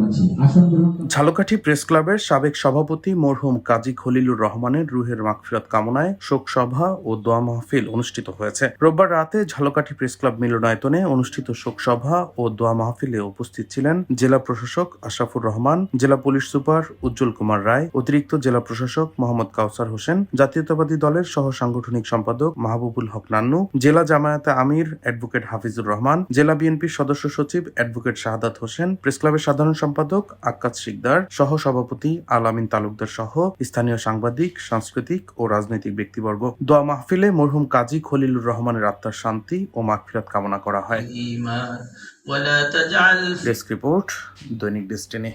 জানাচ্ছি। আসন গ্রহণ ঝালকাঠি প্রেস ক্লাবের সাবেক সভাপতি মরহুম কাজী খলিলুর রহমানের রুহের মাগফিরাত কামনায় শোক সভা ও দোয়া মাহফিল অনুষ্ঠিত হয়েছে। রোববার রাতে ঝালকাঠি প্রেস ক্লাব মিলনায়তনে অনুষ্ঠিত শোক সভা ও দোয়া মাহফিলে উপস্থিত ছিলেন জেলা প্রশাসক আশরাফুর রহমান, জেলা পুলিশ সুপার উজ্জ্বল কুমার রায়, অতিরিক্ত জেলা প্রশাসক মোহাম্মদ কাউসার হোসেন, জাতীয়তাবাদী দলের সহ সাংগঠনিক সম্পাদক মাহবুবুল হক নান্নু, জেলা জামায়াতে আমির অ্যাডভোকেট হাফিজুর রহমান, জেলা বিএনপির সদস্য সচিব অ্যাডভোকেট শাহাদাত হোসেন, প্রেস ক্লাবের সাধারণ সম্পাদক আক্কাস শিকদার, সহ সভাপতি আল আমিন তালুকদার সহ স্থানীয় সাংবাদিক, সাংস্কৃতিক ও রাজনৈতিক ব্যক্তিবর্গ। দোয়া মাহফিলে মরহুম কাজী খলিলুর রহমানের আত্মার শান্তি ও মাগফিরাত কামনা করা হয়। ডেস্ক রিপোর্ট, দৈনিক ডেস্টিনি।